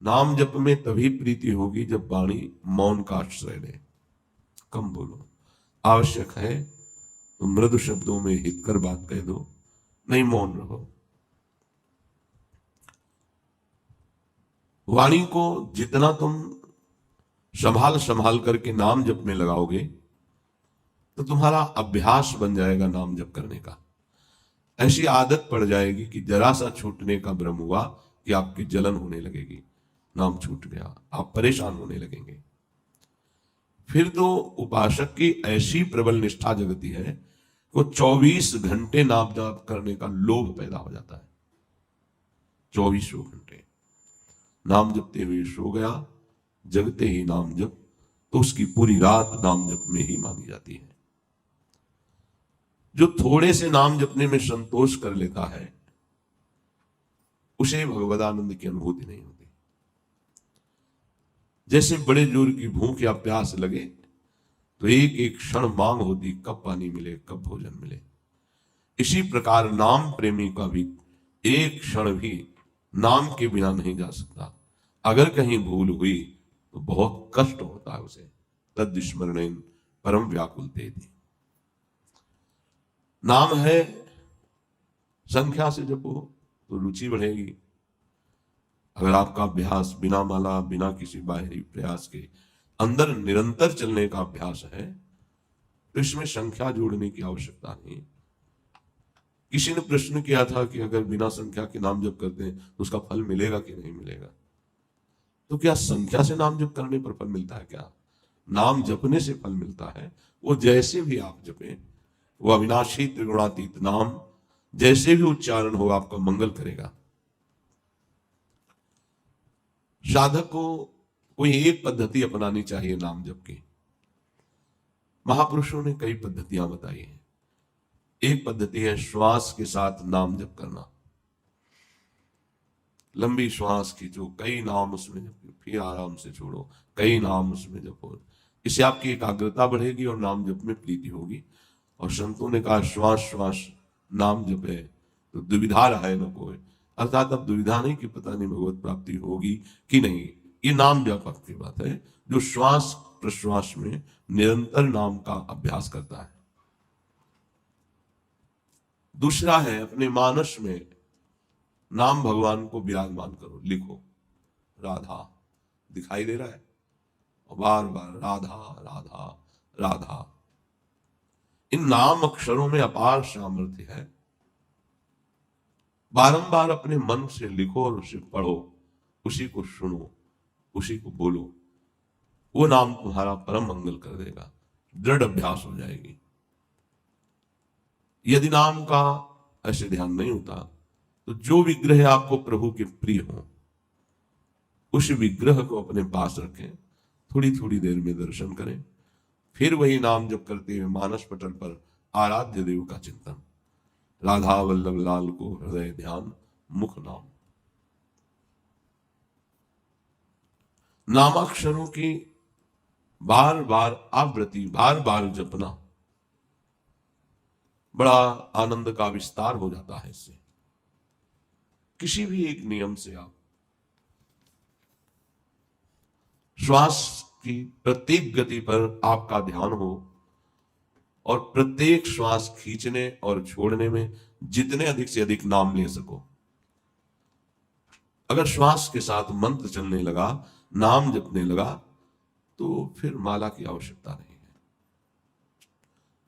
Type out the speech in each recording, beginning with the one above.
नाम जप में तभी प्रीति होगी जब वाणी मौन का आश्रय ले। कम बोलो, आवश्यक है तो मृदु शब्दों में हितकर बात कह दो, नहीं मौन रहो। वाणी को जितना तुम संभाल संभाल करके नाम जप में लगाओगे तो तुम्हारा अभ्यास बन जाएगा नाम जप करने का। ऐसी आदत पड़ जाएगी कि जरा सा छूटने का भ्रम हुआ कि आपकी जलन होने लगेगी, नाम छूट गया, आप परेशान होने लगेंगे। फिर तो उपासक की ऐसी प्रबल निष्ठा जगती है वो 24 घंटे नाम जप करने का लोभ पैदा हो जाता है। 24 घंटे नाम जपते हुए सो गया, जगते ही नाम जप, तो उसकी पूरी रात नाम जप में ही मानी जाती है। जो थोड़े से नाम जपने में संतोष कर लेता है उसे भगवदानंद की अनुभूति नहीं होती। जैसे बड़े जोर की भूख या प्यास लगे तो एक एक क्षण मांग होती कब पानी मिले, कब भोजन मिले। इसी प्रकार नाम प्रेमी का भी एक क्षण भी नाम के बिना नहीं जा सकता। अगर कहीं भूल हुई तो बहुत कष्ट होता है उसे। तद स्मरणेन परम व्याकुल तेति। नाम है, संख्या से जपो तो रुचि बढ़ेगी। अगर आपका अभ्यास बिना माला, बिना किसी बाहरी प्रयास के अंदर निरंतर चलने का अभ्यास है तो इसमें संख्या जोड़ने की आवश्यकता नहीं। किसी ने प्रश्न किया था कि अगर बिना संख्या के नाम जप करते हैं तो उसका फल मिलेगा कि नहीं मिलेगा। तो क्या संख्या से नाम जप करने पर फल मिलता है? क्या नाम जपने से फल मिलता है। वो जैसे भी आप जपें, वो अविनाशी त्रिगुणातीत नाम जैसे भी उच्चारण हो आपका मंगल करेगा। साधक को कोई एक पद्धति अपनानी चाहिए नाम जप की। महापुरुषों ने कई पद्धतियां बताई हैं। एक पद्धति है श्वास के साथ नाम जप करना। लंबी श्वास खींचो, कई नाम उसमें जपो, फिर आराम से छोड़ो, कई नाम उसमें जपो। इससे आपकी एकाग्रता बढ़ेगी और नाम जप में प्रीति होगी। और संतों ने कहा श्वास श्वास नाम जपे तो दुविधा रहे न कोई। अर्थात अब दुविधा नहीं कि पता नहीं भगवत प्राप्ति होगी कि नहीं। ये नाम व्यापक की बात है जो श्वास प्रश्वास में निरंतर नाम का अभ्यास करता है। दूसरा है अपने मानस में नाम भगवान को विराजमान करो, लिखो। राधा दिखाई दे रहा है और बार बार राधा राधा राधा। इन नाम अक्षरों में अपार सामर्थ्य है। बारंबार अपने मन से लिखो और उसे पढ़ो, उसी को सुनो, उसी को बोलो। वो नाम तुम्हारा परम मंगल कर देगा, दृढ़ अभ्यास हो जाएगी। यदि नाम का ऐसे ध्यान नहीं होता तो जो विग्रह आपको प्रभु के प्रिय हो उस विग्रह को अपने पास रखें, थोड़ी थोड़ी देर में दर्शन करें, फिर वही नाम जप करते हुए मानस पटल पर आराध्य देव का चिंतन। राधा वल्लभ लाल को हृदय ध्यान मुख नाम। नामाक्षरों की बार बार आवृत्ति, बार बार जपना, बड़ा आनंद का विस्तार हो जाता है। इससे किसी भी एक नियम से आप श्वास की प्रत्येक गति पर आपका ध्यान हो और प्रत्येक श्वास खींचने और छोड़ने में जितने अधिक से अधिक नाम ले सको। अगर श्वास के साथ मंत्र चलने लगा, नाम जपने लगा, तो फिर माला की आवश्यकता नहीं है।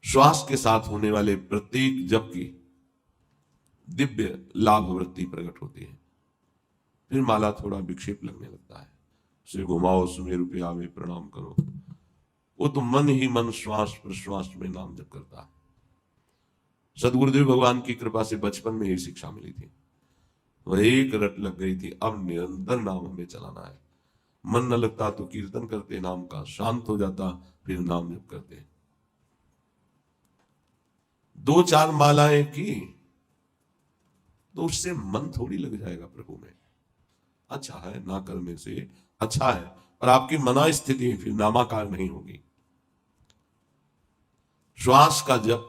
श्वास के साथ होने वाले प्रत्येक जप की दिव्य लाभ वृत्ति प्रकट होती है। फिर माला थोड़ा विक्षेप लगने लगता है। उसे घुमाओ, सुमेरु पे आवे, प्रणाम करो। वो तो मन ही मन श्वास प्रश्वास में नाम जप करता है। सदगुरुदेव भगवान की कृपा से बचपन में ही शिक्षा मिली थी और एक रट लग गई थी। अब निरंतर नाम हमें चलाना है। मन न लगता तो कीर्तन करते नाम का, शांत हो जाता फिर नाम जप करते। 2-4 मालाएं की तो उससे मन थोड़ी लग जाएगा प्रभु में। अच्छा है, ना करने से अच्छा है, पर आपकी मना स्थिति फिर नामाकार नहीं होगी। श्वास का जप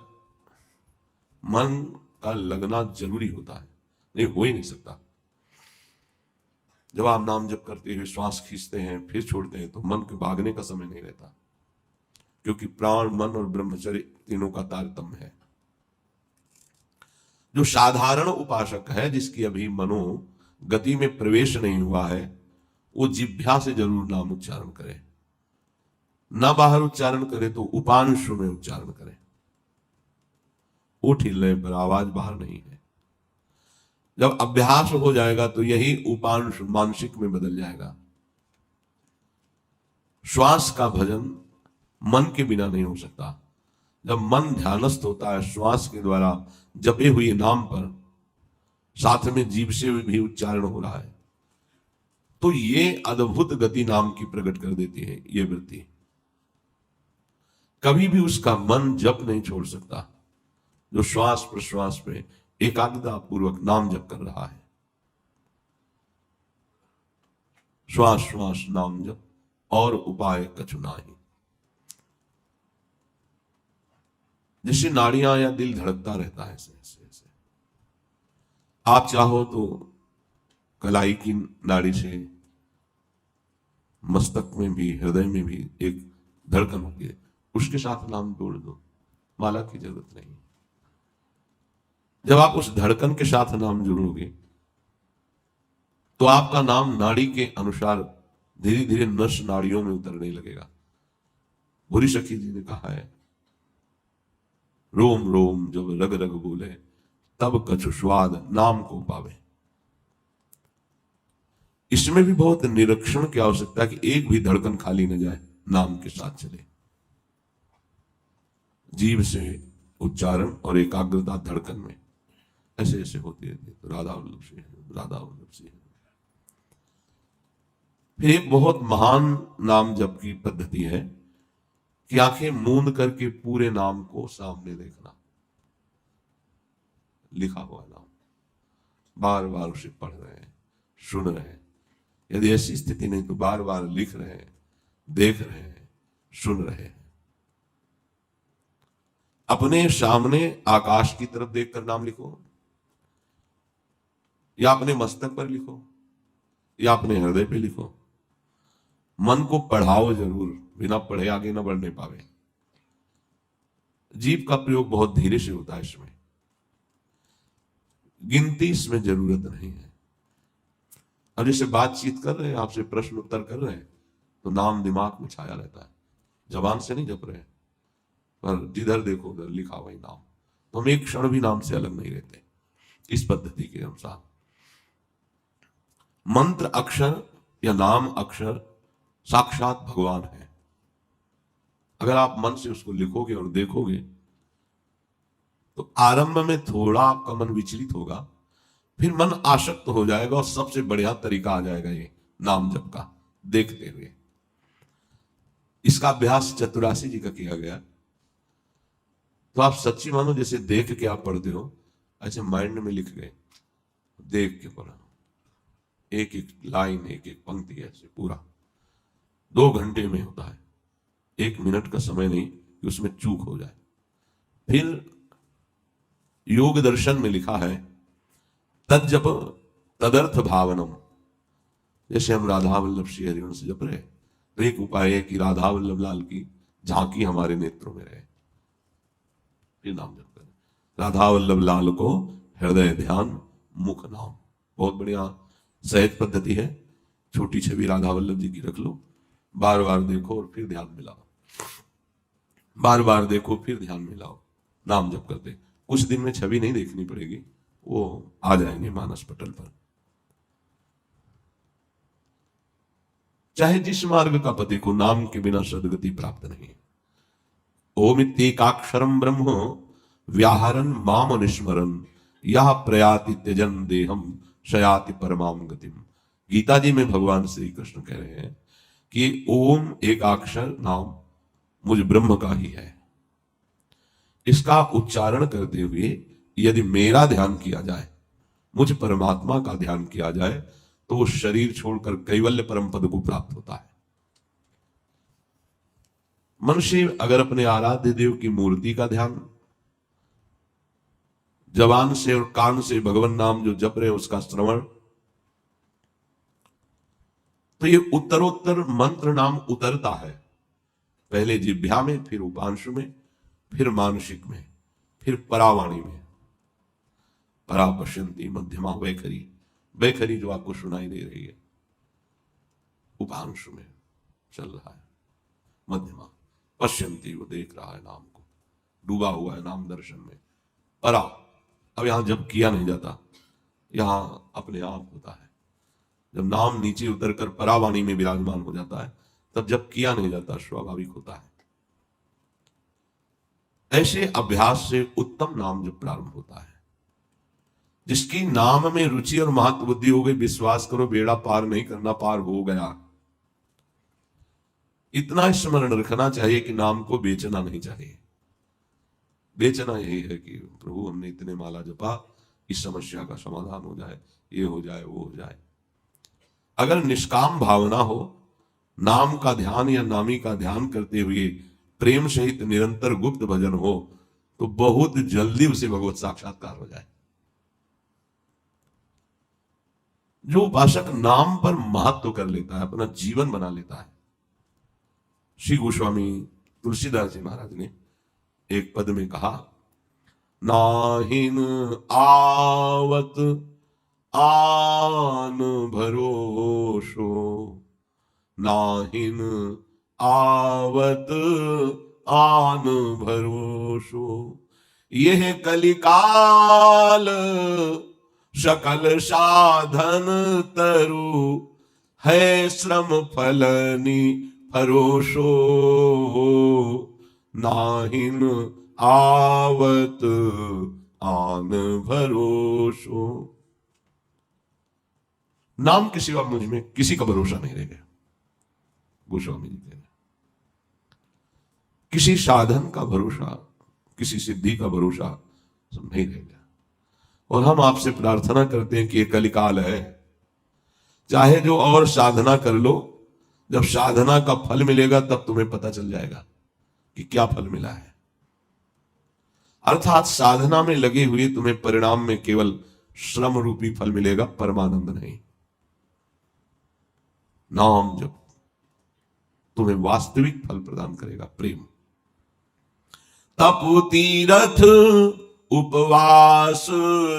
मन का लगना जरूरी होता है, नहीं हो ही नहीं सकता। जब आप नाम जप करते हुए श्वास खींचते हैं फिर छोड़ते हैं तो मन के भागने का समय नहीं रहता, क्योंकि प्राण, मन और ब्रह्मचर्य तीनों का तारतम्य है। जो साधारण उपासक है, जिसकी अभी मनो गति में प्रवेश नहीं हुआ है, वो जिह्वा से जरूर नाम उच्चारण करे, ना बाहर उच्चारण करे तो उपांशु में उच्चारण करे। उठ हिलने पर आवाज बाहर नहीं है। जब अभ्यास हो जाएगा तो यही उपांश मानसिक में बदल जाएगा। श्वास का भजन मन के बिना नहीं हो सकता। जब मन ध्यानस्थ होता है, श्वास के द्वारा जपे हुए नाम पर साथ में जीभ से भी उच्चारण हो रहा है, तो ये अद्भुत गति नाम की प्रकट कर देती है। ये वृत्ति कभी भी उसका मन जप नहीं छोड़ सकता, जो श्वास प्रश्वास पे एकाग्रता पूर्वक नाम जप कर रहा है। श्वास श्वास नाम जप और उपाय कछु नाही। जैसे नाड़ियां या दिल धड़कता रहता है, ऐसे ऐसे ऐसे आप चाहो तो कलाई की नाड़ी से मस्तक में भी, हृदय में भी एक धड़कन होती है, उसके साथ नाम जोड़ दो, माला की जरूरत नहीं। जब आप उस धड़कन के साथ नाम जोड़ोगे तो आपका नाम नाड़ी के अनुसार धीरे धीरे नस नाड़ियों में उतरने लगेगा। बुरी सखी जी ने कहा है, रोम रोम जब रग रग बोले, तब कछु स्वाद नाम को पावे। इसमें भी बहुत निरीक्षण की आवश्यकता है कि एक भी धड़कन खाली न जाए, नाम के साथ चले। जीभ से उच्चारण और एकाग्रता धड़कन में ऐसे ऐसे होती रहती है। तो राधा वल्लभ से, राधा वल्लभ से। फिर एक बहुत महान नाम जप की पद्धति है कि आंखें मूंद करके पूरे नाम को सामने देखना, लिखा हुआ नाम बार बार उसे पढ़ रहे हैं, सुन रहे हैं। यदि ऐसी स्थिति नहीं तो बार बार लिख रहे हैं, देख रहे हैं, सुन रहे हैं। अपने सामने आकाश की तरफ देखकर नाम लिखो, या अपने मस्तक पर लिखो, या अपने हृदय पे लिखो। मन को पढ़ाओ जरूर, बिना पढ़े आगे ना बढ़ने पावे। जीभ का प्रयोग बहुत धीरे से होता है, इसमें गिनती इसमें जरूरत नहीं है। अब जैसे बातचीत कर रहे हैं, आपसे प्रश्न उत्तर कर रहे हैं, तो नाम दिमाग में छाया रहता है, जबान से नहीं जप रहे हैं, पर जिधर देखो उधर लिखा हुआ नाम। तो हम एक क्षण भी नाम से अलग नहीं रहते इस पद्धति के अनुसार। मंत्र अक्षर या नाम अक्षर साक्षात भगवान है। अगर आप मन से उसको लिखोगे और देखोगे तो आरंभ में थोड़ा आपका मन विचलित होगा, फिर मन आसक्त हो जाएगा और सबसे बढ़िया तरीका आ जाएगा ये नाम जप का, देखते हुए। इसका अभ्यास चतुरासी जी का किया गया। तो आप सच्ची मानो जैसे देख के आप पढ़ते हो, ऐसे माइंड में लिख गए, देख के पढ़ो, एक एक लाइन, एक एक पंक्ति, ऐसे पूरा 2 घंटे में होता है। 1 मिनट का समय नहीं कि उसमें चूक हो जाए। फिर योग दर्शन में लिखा है, तज्जप तदर्थ भावनम। जैसे हम राधा वल्लभ श्री हरिवंश जप रहे, तो एक उपाय है कि राधा वल्लभ लाल की झांकी हमारे नेत्रों में रहे। फिर नाम जप करें, राधा वल्लभ लाल को हृदय ध्यान मुख नाम। बहुत बढ़िया सहज पद्धति है। छोटी छवि राधा वल्लभ जी की रख लो, बार बार देखो और फिर ध्यान मिलाओ, बार बार देखो फिर ध्यान मिलाओ। नाम जप करते कुछ दिन में छवि नहीं देखनी पड़ेगी, वो आ जाएंगे मानस पटल पर। चाहे जिस मार्ग का पति को, नाम के बिना सदगति प्राप्त नहीं। ओम इत्येकाक्षरम ब्रह्म व्याहरन माम निस्मरन यह प्रयाति त्यजन देहम शयाति परमाम गतिम। गीता जी में भगवान श्री कृष्ण कह रहे हैं कि ओम एक अक्षर नाम मुझ ब्रह्म का ही है। इसका उच्चारण करते हुए यदि मेरा ध्यान किया जाए, मुझ परमात्मा का ध्यान किया जाए, तो वो शरीर छोड़कर कैवल्य परम पद को प्राप्त होता है। मनुष्य अगर अपने आराध्य देव की मूर्ति का ध्यान जबान से और कान से भगवान नाम जो जप रहे हैं उसका श्रवण तो ये उत्तरोत्तर मंत्र नाम उतरता है, पहले जिह्वा में, फिर उपांशु में, फिर मानसिक में, फिर परावाणी में। परा पश्यंती मध्यमा वैखरी, वैखरी जो आपको सुनाई दे रही है, उपांशु में चल रहा है, मध्यमा पश्यंती वो देख रहा है नाम को, डूबा हुआ है नाम दर्शन में। परा, अब यहां जब किया नहीं जाता, यहां अपने आप होता है। जब नाम नीचे उतरकर परावाणी में विराजमान हो जाता है, तब जब किया नहीं जाता स्वाभाविक होता है। ऐसे अभ्यास से उत्तम नाम जब प्रारंभ होता है, जिसकी नाम में रुचि और महत्व बुद्धि हो गई, विश्वास करो बेड़ा पार नहीं करना, पार हो गया। इतना स्मरण रखना चाहिए कि नाम को बेचना नहीं चाहिए। बेचना यही है कि प्रभु हमने इतने माला जपा, इस समस्या का समाधान हो जाए, ये हो जाए, वो हो जाए। अगर निष्काम भावना हो, नाम का ध्यान या नामी का ध्यान करते हुए प्रेम सहित निरंतर गुप्त भजन हो, तो बहुत जल्दी उसे भगवत साक्षात्कार हो जाए। जो उपासक नाम पर महत्व कर लेता है, अपना जीवन बना लेता है। श्री गोस्वामी तुलसीदास जी महाराज ने एक पद में कहा, नाहिन आवत आन भरोसो, नाहिन आवत आन भरोसो, यह कलिकाल सकल साधन तरु, है श्रम फलनी भरोसो, नाहिन आवत आन भरोसो। नाम के सिवा मुझ में किसी का भरोसा नहीं रह गया, गोस्वामी जी कह रहे। किसी साधन का भरोसा, किसी सिद्धि का भरोसा सब नहीं रह गया। और हम आपसे प्रार्थना करते हैं कि ये कलिकाल है, चाहे जो और साधना कर लो, जब साधना का फल मिलेगा तब तुम्हें पता चल जाएगा कि क्या फल मिला है। अर्थात साधना में लगे हुए तुम्हें परिणाम में केवल श्रम रूपी फल मिलेगा, परमानंद नहीं। नाम जब तुम्हें वास्तविक फल प्रदान करेगा, प्रेम। तप तीरथ उपवास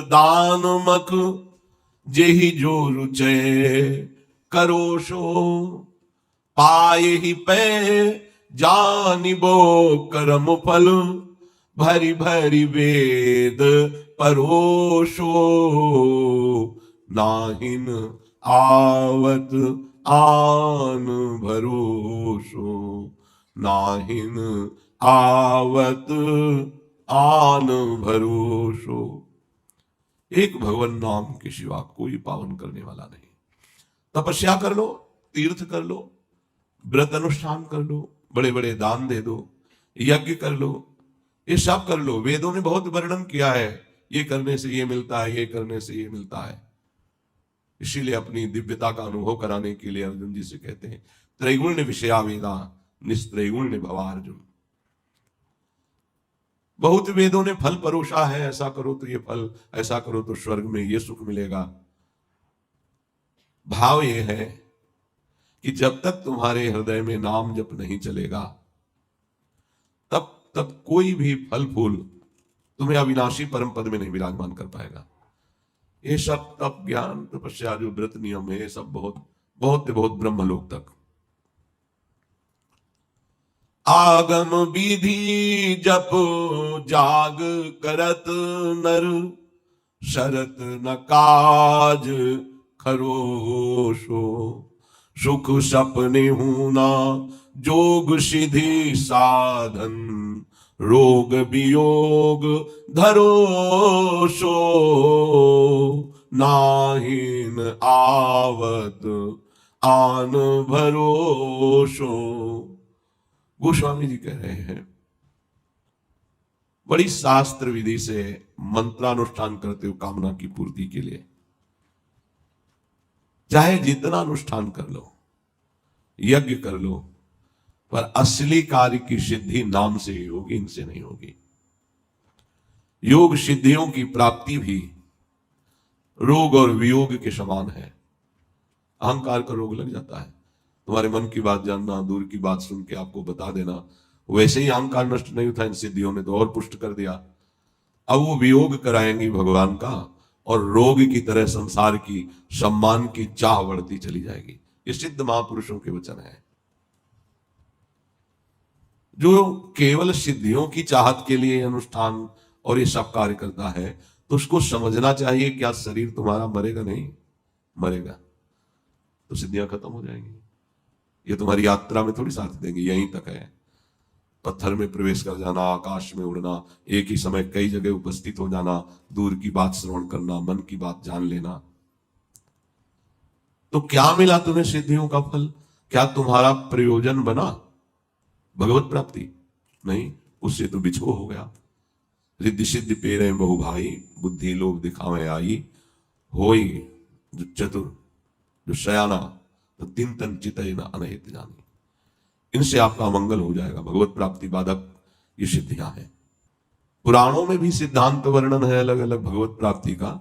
दान मख, जेहि जो रुचय करोशो, पाए ही पै जानिबो कर्म फल, भरी भरी वेद परोशो, नाहिन आवत आन भरोसो, नाहिन आवत आन भरोसो। एक भगवान नाम के सिवा कोई पावन करने वाला नहीं। तपस्या कर लो, तीर्थ कर लो, व्रत अनुष्ठान कर लो, बड़े बड़े दान दे दो, यज्ञ कर लो, ये सब कर लो। वेदों ने बहुत वर्णन किया है, ये करने से ये मिलता है, ये करने से ये मिलता है। इसीलिए अपनी दिव्यता का अनुभव कराने के लिए अर्जुन जी से कहते हैं, त्रैगुण्य विषया वेदा निस्त्रैगुण्य भवार्जुन। बहुत वेदों ने फल परोसा है, ऐसा करो तो ये फल, ऐसा करो तो स्वर्ग में ये सुख मिलेगा। भाव ये है कि जब तक तुम्हारे हृदय में नाम जप नहीं चलेगा, तब तक कोई भी फल फूल तुम्हें अविनाशी परम पद में नहीं विराजमान कर पाएगा। ये सब तप ज्ञान तपस्या जो व्रत नियम है, सब बहुत बहुत बहुत ब्रह्मलोक तक। आगम विधि जप जाग करत नर, शरत न काज खरोशो, सुख सपने हूना जोग सिद्धि साधन, रोग वियोग धरोशो, नाहिन आवत आन भरोसो। गोस्वामी जी कह रहे हैं, बड़ी शास्त्र विधि से मंत्रानुष्ठान करते हो कामना की पूर्ति के लिए, चाहे जितना अनुष्ठान कर लो, यज्ञ कर लो, पर असली कार्य की सिद्धि नाम से ही होगी, इनसे नहीं होगी। योग सिद्धियों की प्राप्ति भी रोग और वियोग के समान है। अहंकार का रोग लग जाता है। तुम्हारे मन की बात जानना, दूर की बात सुन के आपको बता देना, वैसे ही अहंकार नष्ट नहीं होता। इन सिद्धियों ने तो और पुष्ट कर दिया। अब वो वियोग कराएंगी भगवान का, और रोग की तरह संसार की सम्मान की चाह बढ़ती चली जाएगी। ये सिद्ध महापुरुषों के वचन है। जो केवल सिद्धियों की चाहत के लिए अनुष्ठान और ये सब कार्य करता है, तो उसको समझना चाहिए क्या शरीर तुम्हारा मरेगा? नहीं मरेगा, तो सिद्धियां खत्म हो जाएंगी। ये तुम्हारी यात्रा में थोड़ी साथ देंगे, यहीं तक है। पत्थर में प्रवेश कर जाना, आकाश में उड़ना, एक ही समय कई जगह उपस्थित हो जाना, दूर की बात श्रवण करना, मन की बात जान लेना। तो क्या मिला तुम्हें सिद्धियों का फल? क्या तुम्हारा प्रयोजन बना भगवत प्राप्ति? नहीं, उससे तो बिछो हो गया। रिद्धि सिद्धि पेरे बहु भाई, बुद्धि लोभ दिखावे आई, होई जो चतुर जो शयाना, तो तीन तन चितई न अनहित जानी। इनसे आपका मंगल हो जाएगा। भगवत प्राप्ति बाधक ये सिद्धियां हैं। पुराणों में भी सिद्धांत वर्णन है अलग अलग भगवत प्राप्ति का।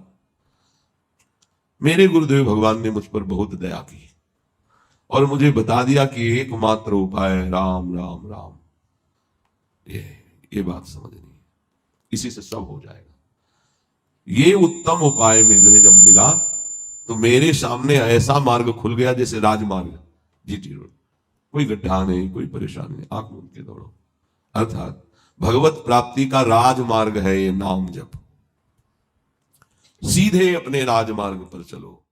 मेरे गुरुदेव भगवान ने मुझ पर बहुत दया की और मुझे बता दिया कि एकमात्र उपाय राम राम राम। ये बात समझनी है, इसी से सब हो जाएगा। ये उत्तम उपाय में जो है जब मिला, तो मेरे सामने ऐसा मार्ग खुल गया जैसे राजमार्ग, जीटी रोड। कोई गड्ढा नहीं, कोई परेशानी नहीं, आंख मूंद के दौड़ो। अर्थात भगवत प्राप्ति का राजमार्ग है ये नाम जप। सीधे अपने राजमार्ग पर चलो।